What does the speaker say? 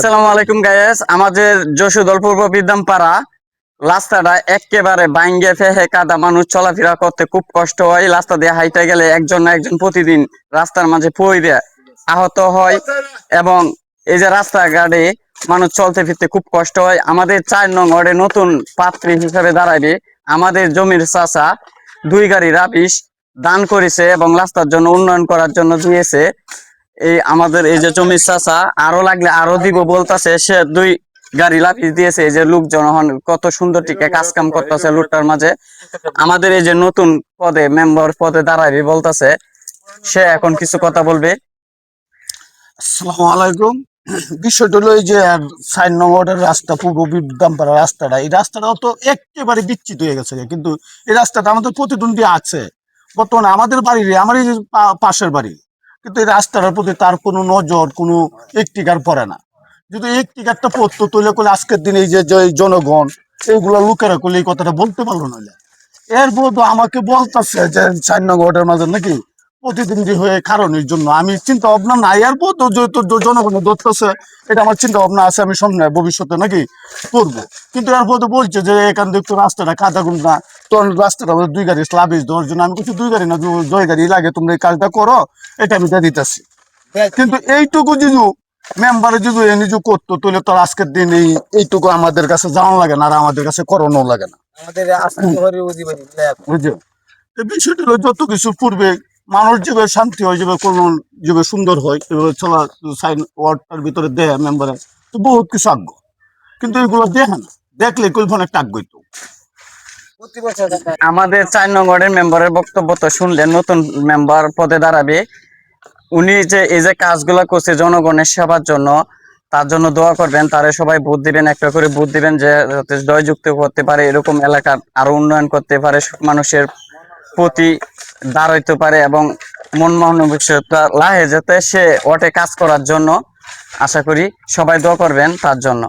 আসসালামু আলাইকুম গাইস। আমাদের যশোদল পূর্ব বিদ্যামপাড়া রাস্তাটা একেবারে ভাঙ্গে ফেহে কাদা, মানুষ চলাফেরা করতে খুব কষ্ট হয়। রাস্তা দিয়ে হাইটে গেলে একজন না একজন প্রতিদিন রাস্তার মাঝে পড়ে আহত হয় এবং এই যে রাস্তাঘাটে মানুষ চলতে ফিরতে খুব কষ্ট হয়। আমাদের 4 নং ওয়ার্ডে নতুন পাত্রী হিসেবে দাঁড়াবে আমাদের জমির চাচা 2 গাড়ি রাবিশ দান করেছে এবং রাস্তার জন্য উন্নয়ন করার জন্য দিয়েছে। এই আমাদের এই যে জমির চাচা আরো লাগলে আরো দিব বলতেছে, সে 2 গাড়ি লাফিয়ে দিয়েছে। এই যে লোকজন কত সুন্দর টিকে কাজ কাম করতেছে লোকটার মাঝে। আমাদের এই যে নতুন পদে মেম্বার পদে দাঁড়াবি বলতেছে, সে এখন কিছু কথা বলবে। আসসালামু আলাইকুম। বিষয়টা হলো এই যে 4 নম্বরের রাস্তা, পূর্ব বিদ্যামপাড়া রাস্তাটা, এই রাস্তাটাও তো একেবারে বিচ্ছিত হয়ে গেছে, কিন্তু এই রাস্তাটা আমাদের প্রতিদ্বন্দ্বী আছে বর্তমানে আমাদের বাড়ির, আমার এই যে পাশের বাড়ি, কিন্তু এই রাস্তাটার প্রতি তার কোনো নজর, কোনো একটিকার পড়ে না। যদি একটিকারটা পড়তো তাহলে করে আজকের দিনে এই যে জনগণ এইগুলো লোকেরা করলে এই কথাটা বলতে পারলো না। এর বলতো আমাকে বলতেছে যে 4 নম্বরের মাঝে নাকি প্রতিদ্বন্দ্বী হয়ে কারণের জন্য আমি চিন্তা ভাবনা নাই, আর বলতো যেহেতু জনগণের ধরতেছে, এটা আমার চিন্তা ভাবনা আছে, আমি সামনে ভবিষ্যতে নাকি করবো। কিন্তু এরপর তো বলছে যে এখান থেকে তো রাস্তাটা কাদা না, তোর রাস্তাটা 2 গাড়ি স্লাবিশ দেওয়ার জন্য। আমি কিছু 2 গাড়ি না, 2 গাড়ি লাগে, তোমরা এই কাজটা করো, এটা আমি দিয়ে দিতেছি। কিন্তু এইটুকু যদি মেম্বারে যদি নিজে করতো তাহলে তো আজকের দিন এইটুকু আমাদের কাছে জানা লাগে না, আর আমাদের কাছে করণও লাগে না। বুঝছো, এই বিষয়টা হলো যত কিছু পূর্বে মানুষ যেভাবে শান্তি হয়, যেভাবে কল্যাণ, যেভাবে সুন্দর হয়, এভাবে চলা সাইন ওয়ার্ডটার ভিতরে দেয় মেম্বারে, তো বহুত কিছু আগ্রহ। কিন্তু এগুলো দেখে না, দেখলে কল্পনা একটা আগ্রহ তো। আমাদের 4 নং ওয়ার্ডের মেম্বারের বক্তব্য তো শুনলেন। নতুন মেম্বার পদে দাঁড়াবে উনি, যে এই যে কাজগুলো করছে জনগণের সেবার জন্য, তার জন্য দোয়া করবেন। তারে সবাই ভোট দিবেন, একটা করে ভোট দিবেন, যে যাতে জয়যুক্ত করতে পারে, এরকম এলাকার আরো উন্নয়ন করতে পারে, মানুষের প্রতি দাঁড়াইতে পারে এবং মন মানসিকতা লাহে যাতে সে ওটে কাজ করার জন্য। আশা করি সবাই দোয়া করবেন তার জন্য।